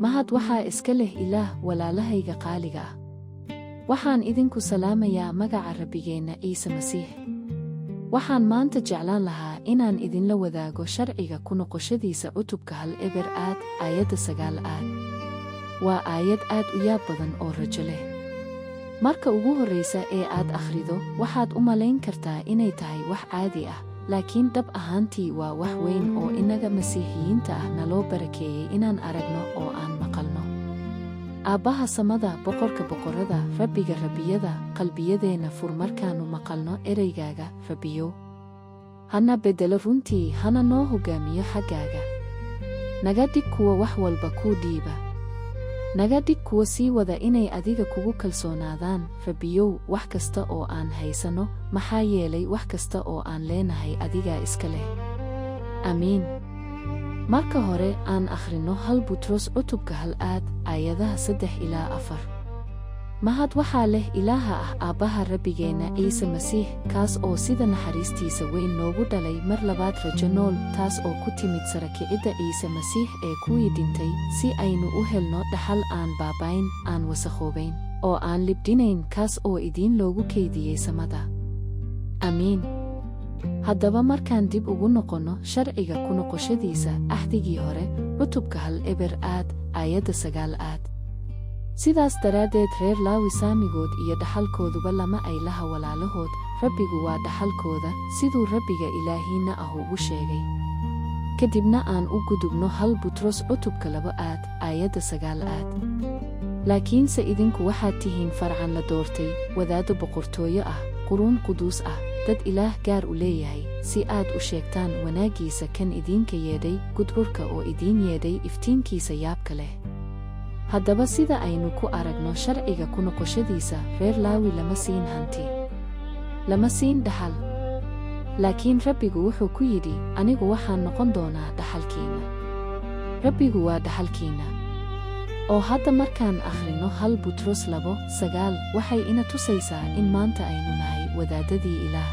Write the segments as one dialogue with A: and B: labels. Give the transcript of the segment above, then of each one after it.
A: Mahad waxaa iska leh Ilaah walaalahayga qaaliga ah. Waxaan idinku salaamayaa magaca Rabbigeenna Ciise Masiix. Waxaan maanta jeclaan lahaa inaan idinla wadaago sharciga ku noqoshadiisa cutubka 1 aayadda 9. Waa aayad aad u yaab badan oo rajo leh. Marka ugu horreysa ee aad akhrido, waxaad u malayn kartaa inay tahay wax caadi ah, laakiin dhab ahaantii waa wax weyn oo innaga Masiixiyiinta ah naloo barakeeyey inaan aragno oo aan maqalno. Aabbaha samada, boqorka boqorada, Rabbiga rabbiyada, qalbiyadeenna fur markaannu maqalno ereygaaga, Rabbiyow. Hana beddelo runtii, hana noo hoggaamiyo xaggaaga. Naga dhig kuwa wax walba kuu dhiiba. Naga dhig kuwa sii wada inay adiga kugu kalsoonaadaan, Rabbiyow, wax kasta oo aan haysanno, maxaa yeelay wax kasta oo aan leenahay adigaa iska leh. Amiin. Marka hore aan akhrino 1 Butros cutubka 1 aayadaha 3 ilaa 4. Mahad waxaa leh Ilaaha ah Aabbaha Rabbigeenna Ciise Masiix, kaas oo sida naxariistiisa weyn noogu dhalay mar labaad rajo nool, taas oo ku timid sara kicidda Ciise Masiix ee kuwii dhintay, si aynu u helno dhaxal aan baabayn, aan wasakhoobayn, oo aan libdhinayn, kaas oo idiin loogu kaydiyey samada. Amiin. Haddaba markaan dib ugu noqonno sharciga ku noqoshadiisa axdigii hore, cutubka 1 aayadda 9. Sidaas daraaddeed reer Laawi saamigood iyo dhaxalkooduba lama ay laha walaalahood, Rabbigu waa dhaxalkooda, siduu Rabbiga Ilaahiinna ahu u sheegay. Kadibna aan u gudubno 1 Butros cutubka 2 aayadda 9. Laakiinse idinku waxaad tihiin farcan la doortay, wadaaddo boqortooyo ah, quruun quduus ah, dad Ilaah gaar u leeyahay, si aad u sheegtaan wanaaggiisa kan idiinka yeedhay, gudcurka oo idiin yeedhay iftiinkiisa yaabka leh. Haddaba sida aynu ku aragno sharciga ku noqoshadiisa, reer Laawi lama siin hanti, lama siin dhaxal. Laakiin Rabbigu wuxuu ku yidhi, anigu waxaan noqon doonaa dhaxalkiinna. Rabbigu waa dhaxalkiinna. Oo hadda markaan akhrino 1 Butros 2:9, waxay ina tusaysaa in maanta aynu nahay wadaadadii Ilaah.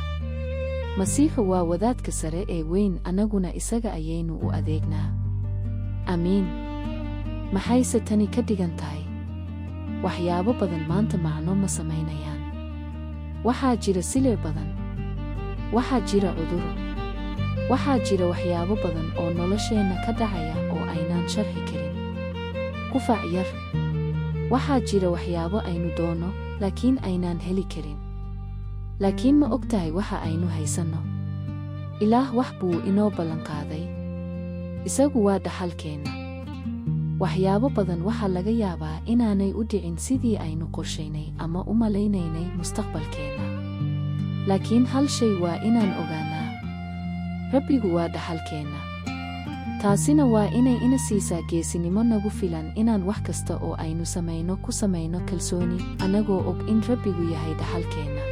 A: Masiixu waa wadaadka sare ee weyn, annaguna isaga ayaynu u adeegnaa. Amiin. Maxayse tani ka dhigan tahay? Waxyaabo badan maanta macno ma samaynayaan. Waxaa jira silir badan. Waxaa jira cudurro. Waxaa jira waxyaabo badan oo nolosheenna ka dhacaya oo aynaan sharxi karin. Qufac yar. Waxaa jira waxyaabo aynu doono, laakiin aynaan heli karin. Laakiin ma ogtahay waxa aynu haysanno? Ilaah wax buu inoo ballanqaaday. Isagu waa dhaxalkeenna. Waxyaabo badan waxaa laga yaabaa inaanay u dhicin sidii aynu qorshaynay ama u malaynaynay mustaqbalkeenna. Laakiin hal shay waa inaan ogaanaa. Rabbigu waa dhaxalkeenna. Taasina waa inay ina siisaa geesinimo nagu filan inaan wax kasta oo aynu samayno ku samayno kalsooni, annagoo og in Rabbigu yahay dhaxalkeenna.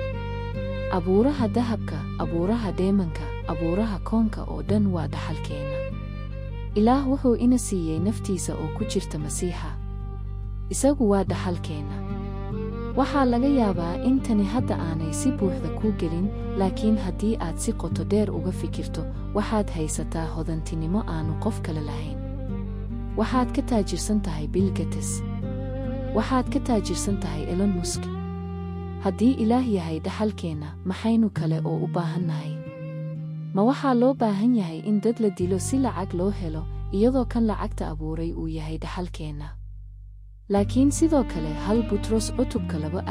A: Abuuraha dahabka, abuuraha deemanka, abuuraha koonka oo dhan waa dhaxalkeenna. Ilaah wuxuu ina siiyey naftiisa oo ku jirta Masiixa. Isagu waa dhaxalkeenna. Waxaa laga yaabaa in tani hadda aanay si buuxda kuu gelin, laakiin haddii aad si qoto dheer uga fikirto, waxaad haysataa hodantinimo aanu qof kale lahayn. Waxaad ka taajirsan tahay Bill Gates. Waxaad ka taajirsan tahay Elon Musk. Haddii Ilaah yahay dhaxalkeenna, maxaynu kale oo u baahannahay? Ma waxaa loo baahan yahay in dad la dilo si lacag loo helo, iyadoo kan lacagta abuuray uu yahay dhaxalkeenna? Laakiin sidoo kale 1 Butros cutubka 2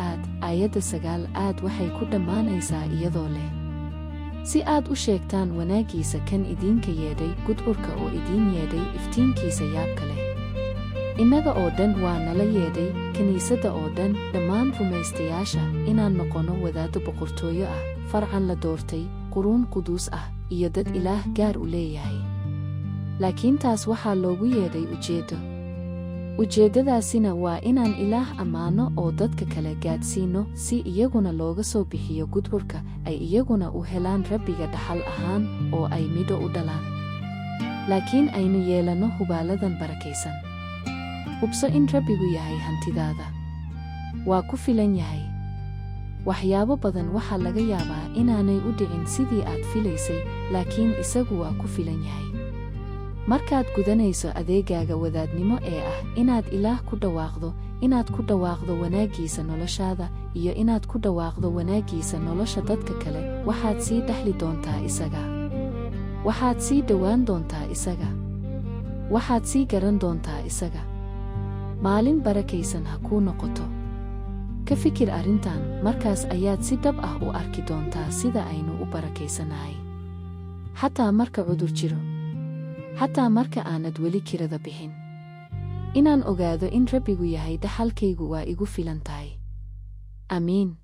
A: aayadda 9 waxay ku dhammaanaysaa iyadoo leh, si aad u sheegtaan wanaaggiisa kan idiinka yeedhay, gudcurka oo idiin yeedhay iftiinkiisa yaabka leh. Innaga oo dhan waa nala yeedhay, kiniisadda oo dhan, dhammaan rumaystayaasha, inaan noqono wadaaddo boqortooyo ah, farcan la doortay, quruun quduus ah, iyo dad Ilaah gaar u leeyahay. Laakiin taas waxaa loogu yeedhay ujeeddo. Ujeeddadaasina waa inaan Ilaah ammaano oo dadka kale gaadhsiino, si iyaguna looga soo bixiyo gudcurka, ay iyaguna u helaan Rabbiga dhaxal ahaan, oo ay midho u dhalaan. Laakiin aynu yeelanno hubaaladan barakaysan. Hubso in Rabbigu yahay hantidaada. Waa ku filan yahay. Waxyaabo badan waxaa laga yaabaa inaanay u dhicin sidii aad filaysay, laakiin isagu waa ku filan yahay. markaad gudanayso adeegaaga wadaadnimo ee ah inaad Ilaah ku dhawaaqdo wanaaggiisa noloshaada iyo inaad ku dhawaaqdo wanaaggiisa nolosha dadka kale, waxaad sii dhaxli doontaa isaga. Waxaad sii dhowaan doontaa isaga. Waxaad sii garan doontaa isaga. Maalin barakaysan ha kuu noqoto. Ka fikir arrintan, markaas ayaad si dhab ah u arki doontaa sida aynu u barakaysanahay. Xataa marka cudur jiro. Xataa marka aanad weli kirada bixin. Inaan ogaado in Rabbigu yahay dhaxalkaygu waa igu filan tahay. Amiin.